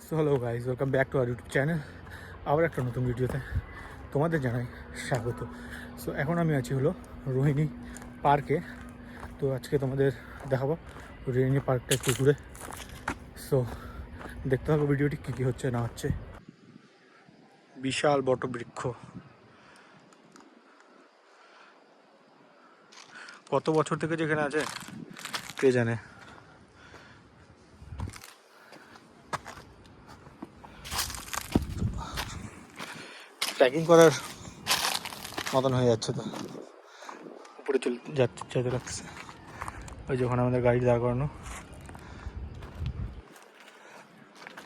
So hello guys, welcome back to our YouTube channel. আবার একটা নতুন ভিডিওতে তোমাদের জানাই স্বাগত। সো এখন আমি আছি হলো রোহিণী পার্কে। তো আজকে তোমাদের দেখাবো রোহিণী পার্কটা একটু ঘুরে। সো দেখতে হবে ভিডিওটি কী কী হচ্ছে না হচ্ছে। বিশাল বটবৃক্ষ, কত বছর থেকে যেখানে আছে কে জানে। ট্রেকিং করার মতন হয়ে যাচ্ছে, তো উপরে চলে যেতে লাগছে। ওই যখন আমাদের গাড়ি দাঁড় করানো,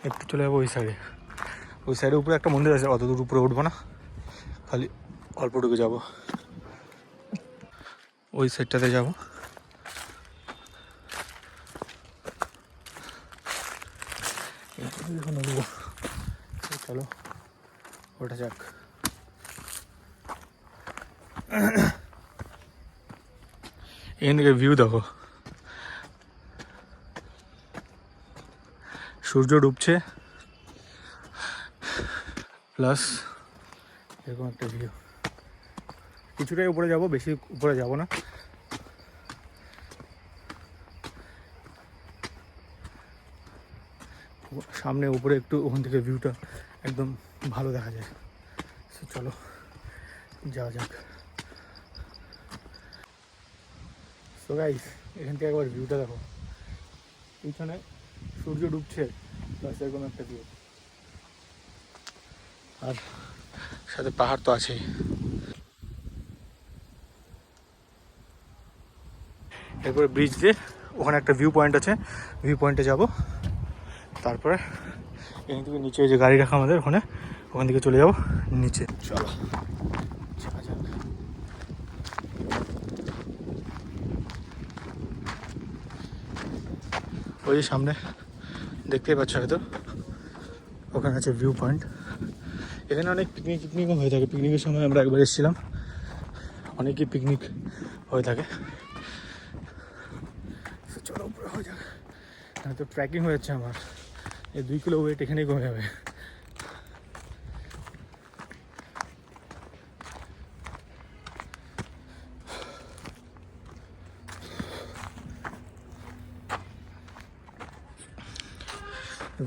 একটু চলে যাবো ওই সাইডে উপরে একটা মন্দির আছে, অত দূর উপরে উঠবো না, খালি অল্পটুকু যাবো, ওই সাইডটাতে যাবো। চলো ওটা যাক। এখান থেকে ভিউ দেখো, সূর্য ডুবছে প্লাস এরকম একটা ভিউ। কিছুটাই উপরে যাব, বেশি উপরে যাব না। সামনে উপরে একটু, ওখান থেকে ভিউটা একদম ভালো দেখা যায়। সো চলো যাওয়া যাক। সো গাইস, এখান থেকে একবার ভিউটা দেখো, পিছনে সূর্য ডুবছে প্লাস এরকম একটা ভিউ, আর সাথে পাহাড় তো আছেই। এরপরে ব্রিজ দিয়ে ওখানে একটা ভিউ পয়েন্ট আছে, ভিউ পয়েন্টে যাব। তারপরে এখান থেকে নিচে যে গাড়ি রাখা আমাদের ওখান থেকে চলে যাব নিচে। চলো ওই যে সামনে দেখতেই পাচ্ছ হয়তো, ওখানে আছে ভিউ পয়েন্ট। এখানে অনেক পিকনিকও হয়ে থাকে। পিকনিকের সময় আমরা একবার এসেছিলাম, অনেকই পিকনিক হয়ে থাকে। চলো উপরে হয়ে যাক, তো ট্রেকিং হয়ে যাচ্ছে আমার। এই 2 কিলো ওয়েট এখানেই কমে যাবে।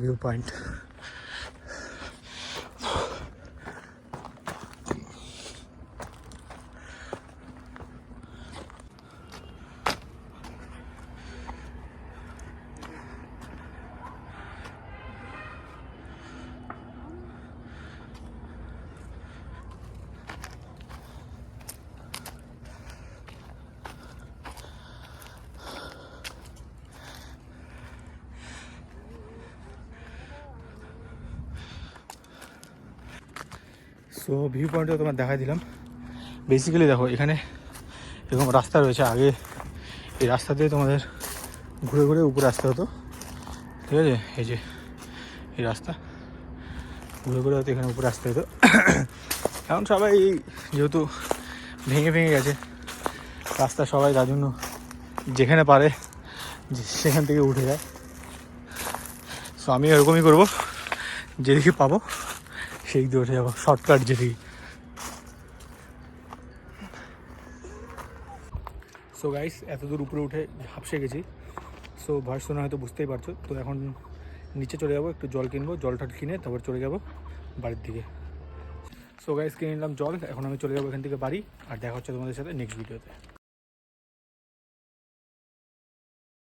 ভিউ পয়েন্ট, সো ভিউ পয়েন্টটা তোমার দেখাই দিলাম। বেসিক্যালি দেখো, এখানে এরকম রাস্তা রয়েছে। আগে এই রাস্তা দিয়ে তোমাদের ঘুরে ঘুরে উপরে আসতে হতো, ঠিক আছে? এই যে এই রাস্তা ঘুরে ঘুরে হয়তো এখানে উপরে আসতে হতো। এখন সবাই যেহেতু ভেঙে গেছে রাস্তা, সবাই তার জন্য যেখানে পারে সেখান থেকে উঠে যায়। সো আমি এরকমই করবো, যেদিকে পাবো সেই দিকে উঠে যাবো, শর্টকাট যেদিকে। সো গাইস, এত দূর উপরে উঠে হাঁপসে গেছি। সো ভয়েস শোনা হয়তো বুঝতেই পারছো। তো এখন নিচে চলে যাবো, একটু জল কিনবো, জলটা কিনে তারপর চলে যাবো বাড়ির দিকে। সো গাইস, কিনে নিলাম জল, এখন আমি চলে যাবো এখান থেকে বাড়ি। আর দেখা হচ্ছে তোমাদের সাথে নেক্সট ভিডিওতে।